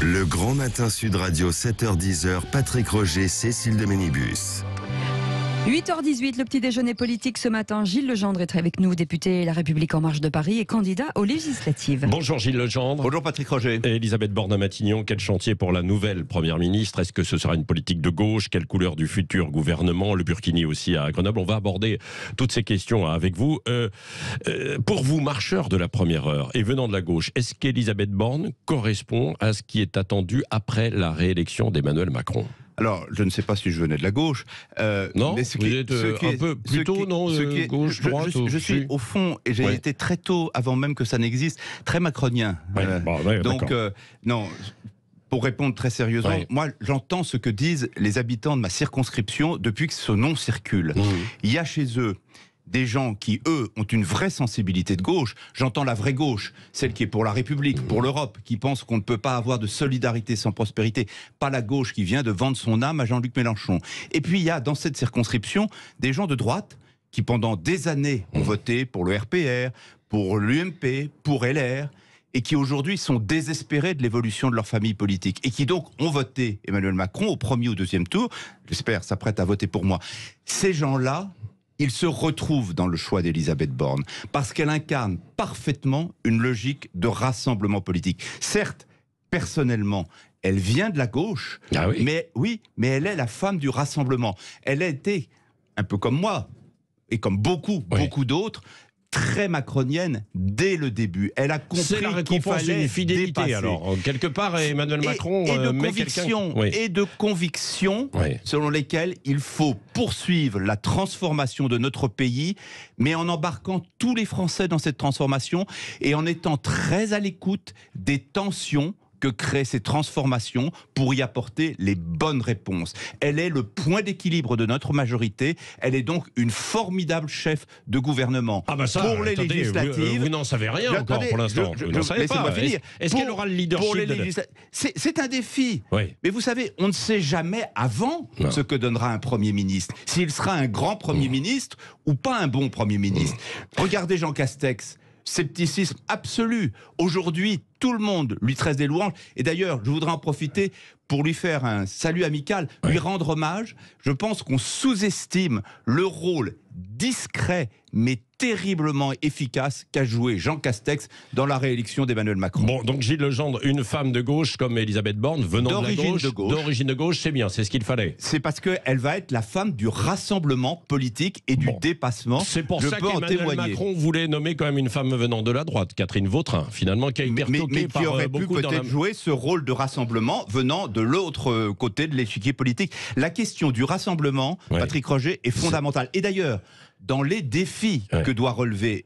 Le Grand Matin Sud Radio, 7h-10h, Patrick Roger, Cécile de Ménibus. 8h18, le petit déjeuner politique ce matin. Gilles Legendre est avec nous, député La République En Marche de Paris et candidat aux législatives. Bonjour Gilles Legendre. Bonjour Patrick Roger. Et Elisabeth Borne à Matignon, quel chantier pour la nouvelle Première ministre? Est-ce que ce sera une politique de gauche? Quelle couleur du futur gouvernement? Le Burkini aussi à Grenoble. On va aborder toutes ces questions avec vous. Pour vous, marcheur de la première heure et venant de la gauche, est-ce qu'Elisabeth Borne correspond à ce qui est attendu après la réélection d'Emmanuel Macron? Alors, je ne sais pas si je venais de la gauche. Non, mais vous êtes un peu plutôt gauche, droite. Je suis au fond, et j'ai été très tôt, avant même que ça n'existe, très macronien. Donc, non, pour répondre très sérieusement, moi j'entends ce que disent les habitants de ma circonscription depuis que ce nom circule. Il y a chez eux des gens qui, eux, ont une vraie sensibilité de gauche. J'entends la vraie gauche, celle qui est pour la République, pour l'Europe, qui pense qu'on ne peut pas avoir de solidarité sans prospérité. Pas la gauche qui vient de vendre son âme à Jean-Luc Mélenchon. Et puis il y a dans cette circonscription des gens de droite qui pendant des années ont voté pour le RPR, pour l'UMP, pour LR, et qui aujourd'hui sont désespérés de l'évolution de leur famille politique, et qui donc ont voté Emmanuel Macron au premier ou deuxième tour, j'espère s'apprêtent à voter pour moi. Ces gens-là, ils se retrouvent dans le choix d'Elisabeth Borne, parce qu'elle incarne parfaitement une logique de rassemblement politique. Certes, personnellement, elle vient de la gauche, mais elle est la femme du rassemblement. Elle a été, un peu comme moi, et comme beaucoup d'autres, très macronienne dès le début. Elle a compris qu'il fallait une fidélité. dépasser. Alors, quelque part, Emmanuel Macron et de conviction selon lesquelles il faut poursuivre la transformation de notre pays, mais en embarquant tous les Français dans cette transformation et en étant très à l'écoute des tensions que créent ces transformations pour y apporter les bonnes réponses. Elle est le point d'équilibre de notre majorité. Elle est donc une formidable chef de gouvernement. Pour les législatives... Vous n'en savez rien encore pour l'instant. Vous n'en savez pas. Est-ce qu'elle aura le leadership C'est un défi. Mais vous savez, on ne sait jamais avant ce que donnera un Premier ministre. S'il sera un grand Premier ministre ou pas un bon Premier ministre. Regardez Jean Castex. Scepticisme absolu. Aujourd'hui, tout le monde lui tresse des louanges. Et d'ailleurs, je voudrais en profiter pour lui faire un salut amical, lui rendre hommage. Je pense qu'on sous-estime le rôle discret, mais terriblement efficace qu'a joué Jean Castex dans la réélection d'Emmanuel Macron. Bon, donc Gilles Legendre, une femme de gauche comme Elisabeth Borne, venant de la gauche, d'origine de gauche, c'est bien, c'est ce qu'il fallait. C'est parce qu'elle va être la femme du rassemblement politique et du dépassement. C'est pour ça qu'Emmanuel Macron voulait nommer quand même une femme venant de la droite, Catherine Vautrin, finalement, qui a été retoquée par qui aurait pu peut-être jouer ce rôle de rassemblement venant de l'autre côté de l'échiquier politique. La question du rassemblement, Patrick Roger, est fondamentale. Et d'ailleurs, dans les défis que doit relever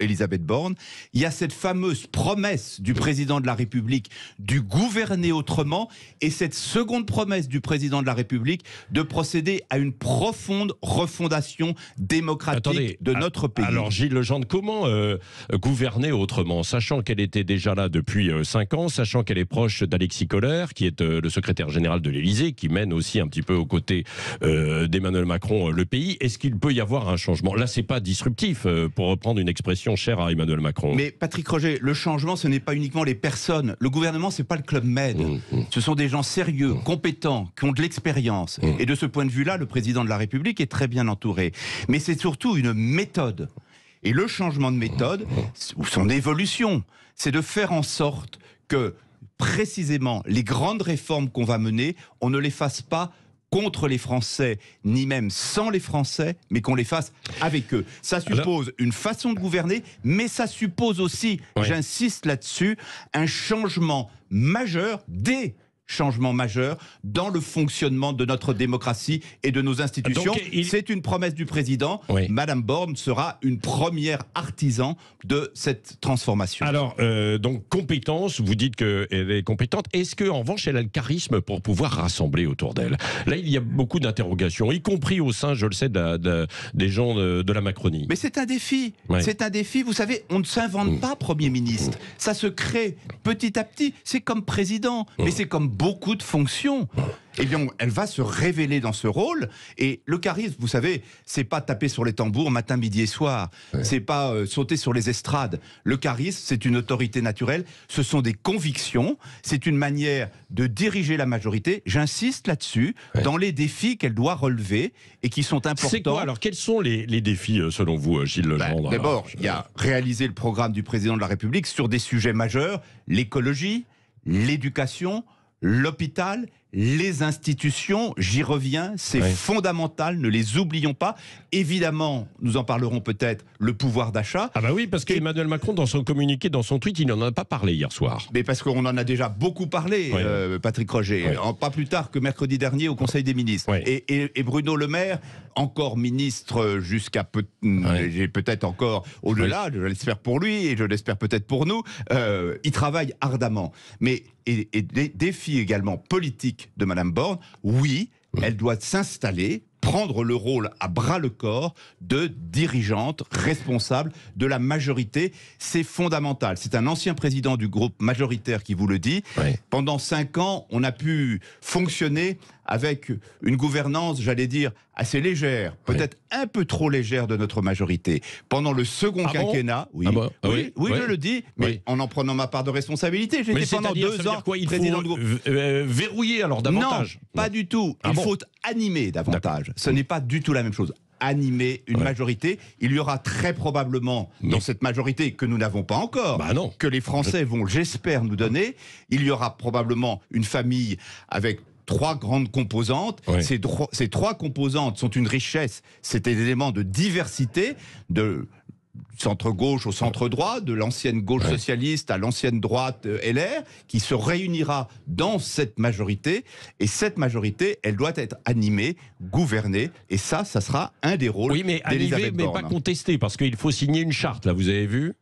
Elisabeth Borne, il y a cette fameuse promesse du président de la République du gouverner autrement et cette seconde promesse du président de la République de procéder à une profonde refondation démocratique de notre pays. Alors Gilles Legendre, comment gouverner autrement, sachant qu'elle était déjà là depuis 5 ans, sachant qu'elle est proche d'Alexis Kohler, qui est le secrétaire général de l'Élysée, qui mène aussi un petit peu aux côtés d'Emmanuel Macron le pays. Est-ce qu'il peut y avoir un changement? Là, c'est pas disruptif, pour reprendre une expression chère à Emmanuel Macron. Mais Patrick Roger, le changement, ce n'est pas uniquement les personnes. Le gouvernement, c'est pas le Club Med. Ce sont des gens sérieux, compétents, qui ont de l'expérience. Et de ce point de vue-là, le président de la République est très bien entouré. Mais c'est surtout une méthode. Et le changement de méthode, ou son évolution, c'est de faire en sorte que, précisément, les grandes réformes qu'on va mener, on ne les fasse pas contre les Français, ni même sans les Français, mais qu'on les fasse avec eux. Ça suppose une façon de gouverner, mais ça suppose aussi, j'insiste là-dessus, un changement majeur, des changements majeurs dans le fonctionnement de notre démocratie et de nos institutions. C'est une promesse du président. Madame Borne sera une première artisan de cette transformation. Alors, donc compétence, vous dites qu'elle est compétente. Est-ce qu'en revanche, elle a le charisme pour pouvoir rassembler autour d'elle? Là, il y a beaucoup d'interrogations, y compris au sein, je le sais, des gens de la Macronie. Mais c'est un défi. C'est un défi. Vous savez, on ne s'invente pas Premier ministre. Ça se crée petit à petit. C'est comme président, mais c'est comme beaucoup de fonctions. eh bien, elle va se révéler dans ce rôle. Et le charisme, vous savez, c'est pas taper sur les tambours matin, midi et soir. C'est pas sauter sur les estrades. Le charisme, c'est une autorité naturelle. Ce sont des convictions. C'est une manière de diriger la majorité. J'insiste là-dessus, dans les défis qu'elle doit relever et qui sont importants. C'est quoi alors? Quels sont les défis selon vous, Gilles Legendre? D'abord, il y a réaliser le programme du président de la République sur des sujets majeurs, l'écologie, l'éducation, l'hôpital, les institutions, j'y reviens, c'est fondamental, ne les oublions pas. Évidemment, nous en parlerons peut-être, le pouvoir d'achat. Ah bah oui, parce qu'Emmanuel Macron, dans son communiqué, dans son tweet, il n'en a pas parlé hier soir. Mais parce qu'on en a déjà beaucoup parlé, Patrick Roger, pas plus tard que mercredi dernier au Conseil des ministres. Et Bruno Le Maire, encore ministre jusqu'à peut-être encore au-delà, je l'espère pour lui et je l'espère peut-être pour nous, il travaille ardemment. Mais et des défis également politiques de Madame Borne, oui, elle doit s'installer, prendre le rôle à bras-le-corps de dirigeante responsable de la majorité. C'est fondamental. C'est un ancien président du groupe majoritaire qui vous le dit. Pendant 5 ans, on a pu fonctionner avec une gouvernance, j'allais dire, assez légère, peut-être un peu trop légère de notre majorité. Pendant le second quinquennat, je le dis, mais en prenant ma part de responsabilité, j'étais pendant 2 ans président du groupe. Verrouiller alors davantage? Non, pas du tout. Il faut animer davantage. Ce n'est pas du tout la même chose. Animer une majorité. Il y aura très probablement dans cette majorité que nous n'avons pas encore, que les Français vont, j'espère, nous donner, il y aura probablement une famille avec 3 grandes composantes. Ces 3 composantes sont une richesse. C'est des éléments de diversité, de centre-gauche au centre-droit, de l'ancienne gauche socialiste à l'ancienne droite LR, qui se réunira dans cette majorité. Et cette majorité, elle doit être animée, gouvernée. Et ça sera un des rôles d'Elisabeth Borne. Mais pas contesté, parce qu'il faut signer une charte, là, vous avez vu?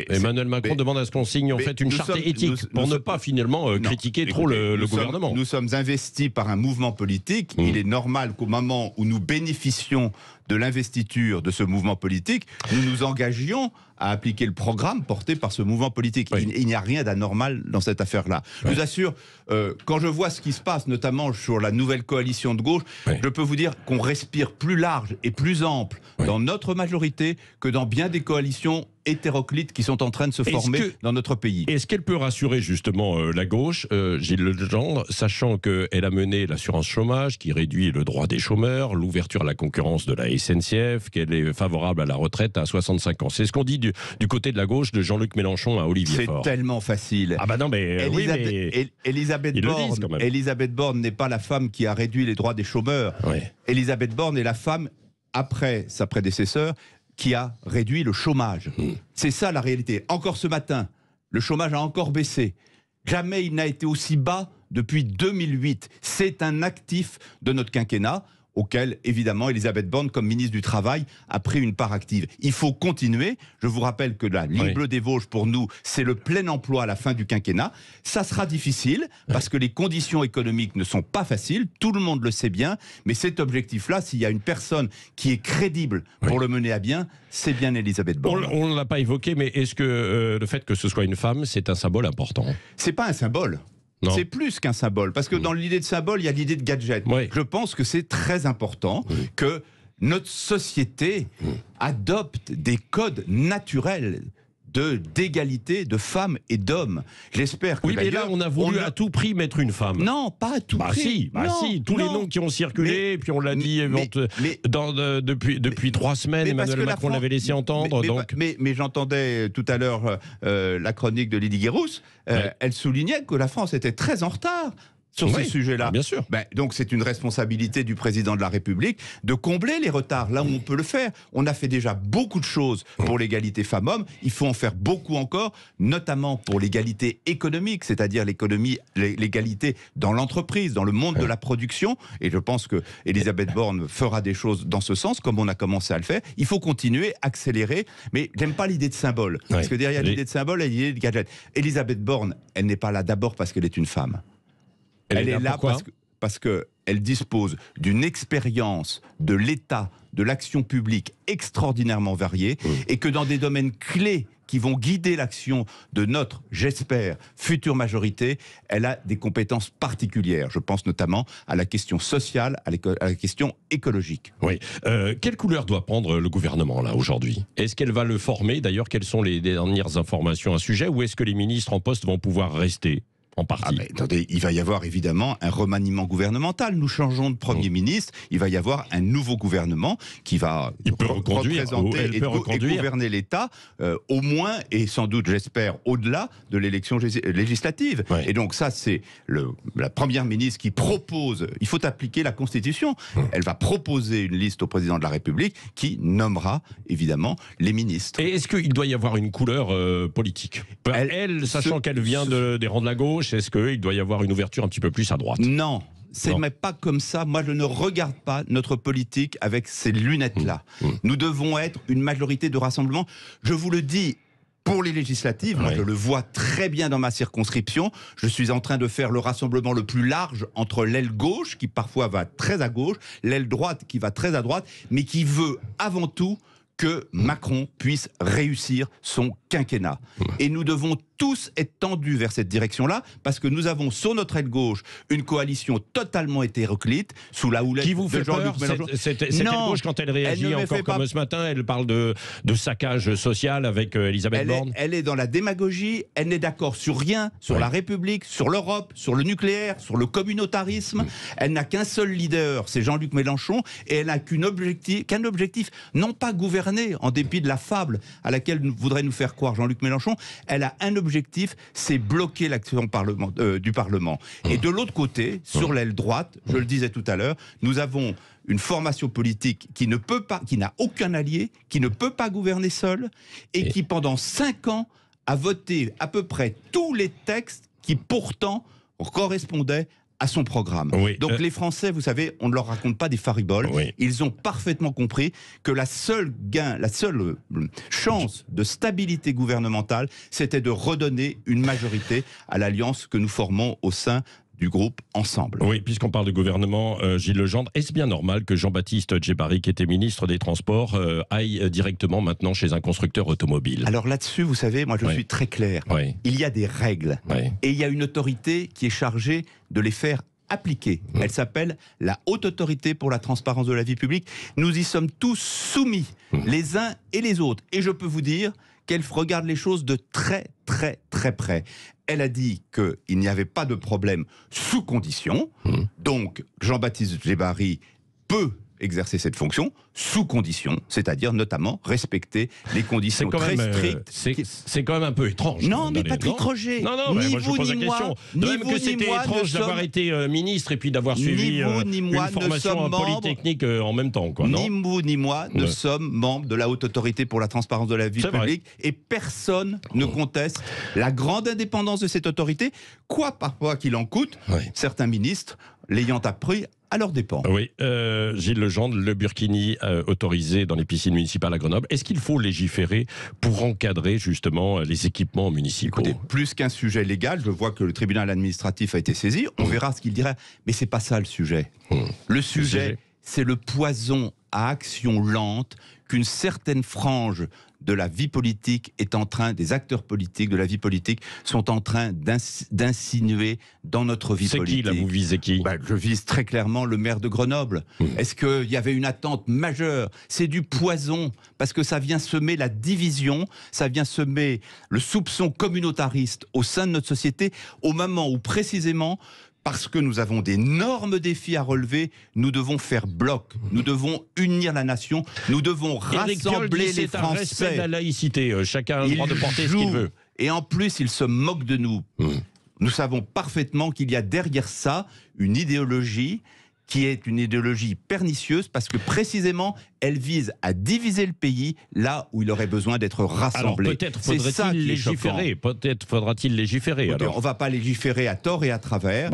Emmanuel Macron demande à ce qu'on signe en fait une charte éthique pour ne pas finalement critiquer trop le gouvernement. Nous sommes investis par un mouvement politique. Il est normal qu'au moment où nous bénéficions de l'investiture de ce mouvement politique, nous nous engagions à appliquer le programme porté par ce mouvement politique. Il n'y a rien d'anormal dans cette affaire-là. Je vous assure, quand je vois ce qui se passe, notamment sur la nouvelle coalition de gauche, je peux vous dire qu'on respire plus large et plus ample dans notre majorité que dans bien des coalitions hétéroclites qui sont en train de se former dans notre pays. Est-ce qu'elle peut rassurer justement la gauche, Gilles Legendre, sachant qu'elle a mené l'assurance chômage, qui réduit le droit des chômeurs, l'ouverture à la concurrence de la SNCF, qu'elle est favorable à la retraite à 65 ans. C'est ce qu'on dit du côté de la gauche de Jean-Luc Mélenchon à Olivier Faure. C'est tellement facile. Ah bah non, mais Elisabeth Borne n'est pas la femme qui a réduit les droits des chômeurs. Elisabeth Borne est la femme, après sa prédécesseur, qui a réduit le chômage. C'est ça la réalité. Encore ce matin, le chômage a encore baissé. Jamais il n'a été aussi bas depuis 2008. C'est un actif de notre quinquennat auquel, évidemment, Elisabeth Borne, comme ministre du Travail, a pris une part active. Il faut continuer. Je vous rappelle que la ligne bleue des Vosges, pour nous, c'est le plein emploi à la fin du quinquennat. Ça sera difficile, parce que les conditions économiques ne sont pas faciles, tout le monde le sait bien, mais cet objectif-là, s'il y a une personne qui est crédible pour le mener à bien, c'est bien Elisabeth Borne. On ne l'a pas évoqué, mais est-ce que le fait que ce soit une femme, c'est un symbole important? C'est pas un symbole. C'est plus qu'un symbole, parce que dans l'idée de symbole, il y a l'idée de gadget. Je pense que c'est très important que notre société adopte des codes naturels d'égalité de femmes et d'hommes. J'espère que mais là, on a voulu à tout prix mettre une femme. Non, pas à tout prix. Si, tous les noms qui ont circulé, puis on l'a dit depuis 3 semaines, Emmanuel Macron l'avait laissé entendre. Mais j'entendais tout à l'heure la chronique de Lydie Guérousse, elle soulignait que la France était très en retard sur ces sujets-là. Bien sûr. Donc c'est une responsabilité du président de la République de combler les retards là où on peut le faire. On a fait déjà beaucoup de choses pour l'égalité femmes-hommes. Il faut en faire beaucoup encore, notamment pour l'égalité économique, c'est-à-dire l'égalité dans l'entreprise, dans le monde de la production. Et je pense que Elisabeth Borne fera des choses dans ce sens, comme on a commencé à le faire. Il faut continuer, accélérer. Mais j'aime pas l'idée de symbole, parce que derrière l'idée de symbole, il y a l'idée de gadget. Elisabeth Borne, elle n'est pas là d'abord parce qu'elle est une femme. Elle est là parce que elle dispose d'une expérience de l'État, de l'action publique extraordinairement variée, et que dans des domaines clés qui vont guider l'action de notre, j'espère, future majorité, elle a des compétences particulières. Je pense notamment à la question sociale, à la question écologique. Oui. Quelle couleur doit prendre le gouvernement, là, aujourd'hui? Est-ce qu'elle va le former? D'ailleurs, quelles sont les dernières informations à ce sujet? Ou est-ce que les ministres en poste vont pouvoir rester en partie? Attendez, il va y avoir évidemment un remaniement gouvernemental. Nous changeons de Premier ministre. Il va y avoir un nouveau gouvernement qui va représenter et gouverner l'État, au moins et sans doute, j'espère, au-delà de l'élection législative. Oui. Et donc ça, c'est la Première ministre qui propose. Il faut appliquer la Constitution. Elle va proposer une liste au président de la République qui nommera évidemment les ministres. Et est-ce qu'il doit y avoir une couleur politique? Elle, sachant qu'elle vient des rangs de la gauche, est-ce qu'il doit y avoir une ouverture un petit peu plus à droite? Non. C'est mais pas comme ça. Moi, je ne regarde pas notre politique avec ces lunettes-là. Nous devons être une majorité de rassemblement. Je vous le dis, pour les législatives, moi, je le vois très bien dans ma circonscription. Je suis en train de faire le rassemblement le plus large entre l'aile gauche, qui parfois va très à gauche, l'aile droite qui va très à droite, mais qui veut avant tout que Macron puisse réussir son quinquennat. Et nous devons tous être tendus vers cette direction-là, parce que nous avons sur notre aile gauche une coalition totalement hétéroclite, sous la houlette de Jean-Luc Mélenchon. Cette aile gauche, quand elle réagit encore comme ce matin, elle parle de saccage social avec Elisabeth Borne. Elle est dans la démagogie, elle n'est d'accord sur rien, sur la République, sur l'Europe, sur le nucléaire, sur le communautarisme. Elle n'a qu'un seul leader, c'est Jean-Luc Mélenchon, et elle n'a qu'un objectif, non pas gouverner, en dépit de la fable à laquelle voudrait nous faire croire Jean-Luc Mélenchon. Elle a un objectif, c'est bloquer l'action du Parlement. Et de l'autre côté, sur l'aile droite, je le disais tout à l'heure, nous avons une formation politique qui n'a aucun allié, qui ne peut pas gouverner seule, et qui pendant 5 ans a voté à peu près tous les textes qui pourtant correspondaient à son programme. Donc les Français, vous savez, on ne leur raconte pas des fariboles. Ils ont parfaitement compris que la seule chance de stabilité gouvernementale, c'était de redonner une majorité à l'alliance que nous formons au sein du groupe Ensemble. Oui, puisqu'on parle de gouvernement, Gilles Legendre, est-ce bien normal que Jean-Baptiste Djebbari, qui était ministre des Transports, aille directement maintenant chez un constructeur automobile? Alors là-dessus, vous savez, moi je suis très clair. Il y a des règles et il y a une autorité qui est chargée de les faire appliquer. Elle s'appelle la Haute Autorité pour la Transparence de la Vie Publique. Nous y sommes tous soumis, les uns et les autres. Et je peux vous dire qu'elle regarde les choses de très très très près. Elle a dit qu'il n'y avait pas de problème sous condition. Donc Jean-Baptiste Djebbari peut exercer cette fonction sous condition, c'est-à-dire notamment respecter les conditions très strictes. C'est quand même un peu étrange. Non, mais Patrick Roger, ni moi je vous pose la question. De même que c'était étrange d'avoir été ministre et puis d'avoir suivi une formation polytechnique en même temps. Ni vous ni moi ne sommes membres de la Haute Autorité pour la Transparence de la Vie Publique, et personne ne conteste la grande indépendance de cette autorité, quoi parfois qu'il en coûte, certains ministres l'ayant appris à leurs dépens. Oui, Gilles Legendre, le burkini autorisé dans les piscines municipales à Grenoble. Est-ce qu'il faut légiférer pour encadrer justement les équipements municipaux? Écoutez, plus qu'un sujet légal, je vois que le tribunal administratif a été saisi, on verra ce qu'il dira, mais c'est pas ça le sujet. Le sujet, c'est le poison à action lente qu'une certaine frange de la vie politique est en train, des acteurs politiques de la vie politique sont en train d'insinuer dans notre vie politique. C'est qui, là, vous visez qui? Je vise très clairement le maire de Grenoble. Est-ce qu'il y avait une attente majeure? C'est du poison, parce que ça vient semer la division, ça vient semer le soupçon communautariste au sein de notre société, au moment où précisément, parce que nous avons d'énormes défis à relever, nous devons faire bloc, nous devons unir la nation, nous devons rassembler les Français. C'est un respect de la laïcité, chacun a le droit de porter ce qu'il veut. Et en plus, il se moque de nous. Nous savons parfaitement qu'il y a derrière ça une idéologie qui est une idéologie pernicieuse, parce que précisément, elle vise à diviser le pays là où il aurait besoin d'être rassemblé. Alors peut-être faudrait-il légiférer. Peut-être faudra-t-il légiférer. On ne va pas légiférer à tort et à travers.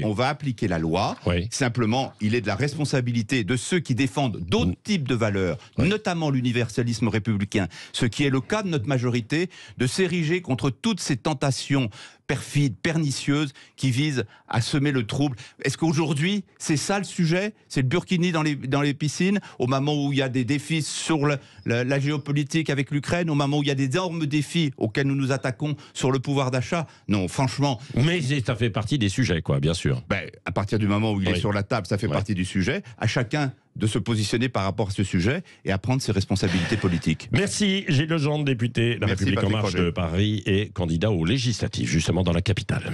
On va appliquer la loi. Oui. Simplement, il est de la responsabilité de ceux qui défendent d'autres types de valeurs, notamment l'universalisme républicain, ce qui est le cas de notre majorité, de s'ériger contre toutes ces tentations perfides, pernicieuses, qui visent à semer le trouble. Est-ce qu'aujourd'hui, c'est ça le sujet? C'est le burkini dans les piscines, au moment où il y a des défis sur la géopolitique avec l'Ukraine, au moment où il y a d'énormes défis auxquels nous nous attaquons sur le pouvoir d'achat? Non, franchement... Mais ça fait partie des sujets, quoi, bien sûr. À partir du moment où il est sur la table, ça fait partie du sujet. À chacun de se positionner par rapport à ce sujet et à prendre ses responsabilités politiques. Merci Gilles Legendre, député La République En Marche de Paris et candidat aux législatives, justement dans la capitale.